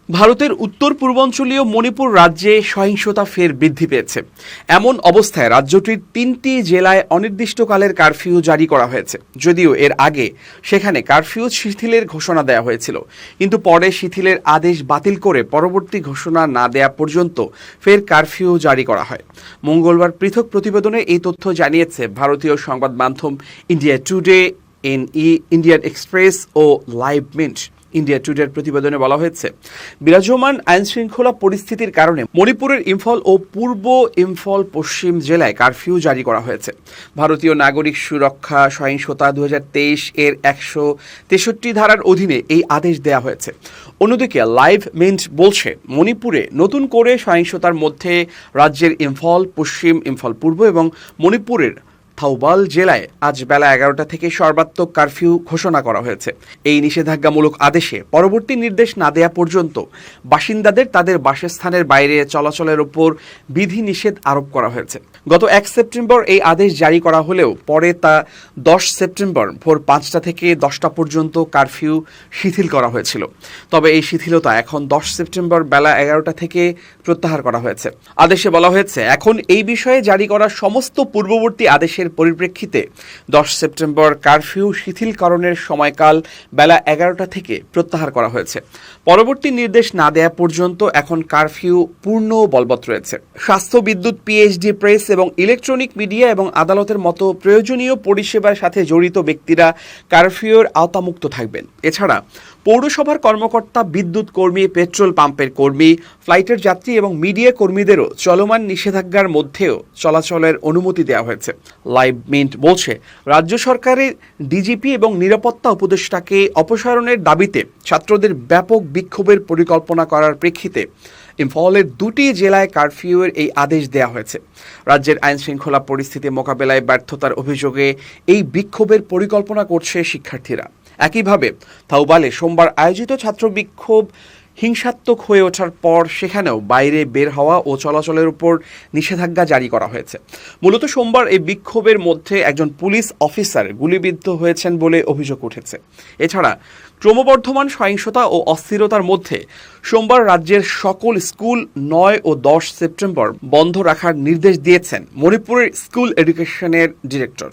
ভারতের উত্তর পূর্বাঞ্চলীয় মণিপুর রাজ্যে সহিংসতা ফের বৃদ্ধি পেয়েছে। এমন অবস্থায় রাজ্যটির ৩টি জেলায় অনির্দিষ্টকালের কারফিউ জারি করা হয়েছে। যদিও এর আগে সেখানে কারফিউ শিথিলের ঘোষণা দেওয়া হয়েছিল, কিন্তু পরে শিথিলের আদেশ বাতিল করে পরবর্তী ঘোষণা না দেওয়া পর্যন্ত ফের কারফিউ জারি করা হয়। মঙ্গলবার পৃথক প্রতিবেদনে এই তথ্য জানিয়েছে ভারতীয় সংবাদ মাধ্যম ইন্ডিয়া টুডে, ইন্ডিয়ান এক্সপ্রেস ও লাইভ মিন্ট। ইন্ডিয়া টুডের প্রতিবেদনে বলা হয়েছে, বিরাজমান আইনশৃঙ্খলা পরিস্থিতির কারণে মণিপুরের ইম্ফল ও পূর্ব ইম্ফল পশ্চিম জেলায় কারফিউ জারি করা হয়েছে। ভারতীয় নাগরিক সুরক্ষা সহিংসতা 2023 এর 163 ধারার অধীনে এই আদেশ দেওয়া হয়েছে। অন্যদিকে লাইভ মিন্ট বলছে, মণিপুরে নতুন করে সহিংসতার মধ্যে রাজ্যের ইম্ফল পশ্চিম, ইম্ফল পূর্ব এবং মণিপুরের থাউবাল জেলায় আজ বেলা 11টা থেকে সর্বাত্মক কারফিউ ঘোষণা করা হয়েছে। এই নিষেধাজ্ঞামূলক আদেশে পরবর্তী নির্দেশ না দেওয়া পর্যন্ত বাসিন্দাদের তাদের বাসস্থানের বাইরে চলাচলের উপর বিধিনিষেধ আরোপ করা হয়েছে। গত 1 সেপ্টেম্বর এই আদেশ জারি করা হলেও পরে তা 10 সেপ্টেম্বর ভোর 5টা থেকে 10টা পর্যন্ত কারফিউ শিথিল করা হয়েছিল। তবে এই শিথিলতা এখন 10 সেপ্টেম্বর বেলা 11টা থেকে প্রত্যাহার করা হয়েছে। আদেশে বলা হয়েছে, এখন এই বিষয়ে জারি করা সমস্ত পূর্ববর্তী আদেশের পরিপ্রেক্ষিতে 10 সেপ্টেম্বর কারফিউ শিথিলকরণের সময়কাল বেলা 11টা থেকে প্রত্যাহার করা হয়েছে। পরবর্তী নির্দেশ না দেওয়া পর্যন্ত এখন কারফিউ পূর্ণ বলবৎ রয়েছে। স্বাস্থ্য, বিদ্যুৎ, পিএইচডি, প্রেস এবং ইলেকট্রনিক মিডিয়া এবং আদালতের মতো প্রয়োজনীয় পরিষেবার সাথে জড়িত ব্যক্তিরা কারফিউর আওতামুক্ত থাকবেন। এছাড়া পৌরসভার কর্মকর্তা, বিদ্যুৎ কর্মী, পেট্রোল পাম্পের কর্মী, ফ্লাইটের যাত্রী এবং মিডিয়া কর্মীদেরও চলমান নিষেধাজ্ঞার মধ্যেও চলাচলের অনুমতি দেওয়া হয়েছে। লাইভ মিন্ট বলছে, রাজ্য সরকারের ডিজিপি এবং নিরাপত্তা উপদেষ্টাকে অপসারণের দাবিতে ছাত্রদের ব্যাপক বিক্ষোভের পরিকল্পনা করার প্রেক্ষিতে ইম্ফলের 2টি জেলায় কারফিউয়ের এই আদেশ দেওয়া হয়েছে। রাজ্যের আইনশৃঙ্খলা পরিস্থিতি মোকাবেলায় ব্যর্থতার অভিযোগে এই বিক্ষোভের পরিকল্পনা করছে শিক্ষার্থীরা। একইভাবে থাউবালে সোমবার আয়োজিত ছাত্র বিক্ষোভ হিংসাত্মক হয়ে ওঠার পর সেখানেও বাইরে বের হওয়া ও চলাচলের উপর নিষেধাজ্ঞা জারি করা হয়েছে। মূলত সোমবার এই বিক্ষোভের মধ্যে একজন পুলিশ অফিসার গুলিবিদ্ধ হয়েছেন বলে অভিযোগ উঠেছে। এছাড়া ক্রমবর্ধমান সহিংসতা ও অস্থিরতার মধ্যে সোমবার রাজ্যের সকল স্কুল 9 ও 10 সেপ্টেম্বর বন্ধ রাখার নির্দেশ দিয়েছেন মণিপুরের স্কুল এডুকেশনের ডিরেক্টর।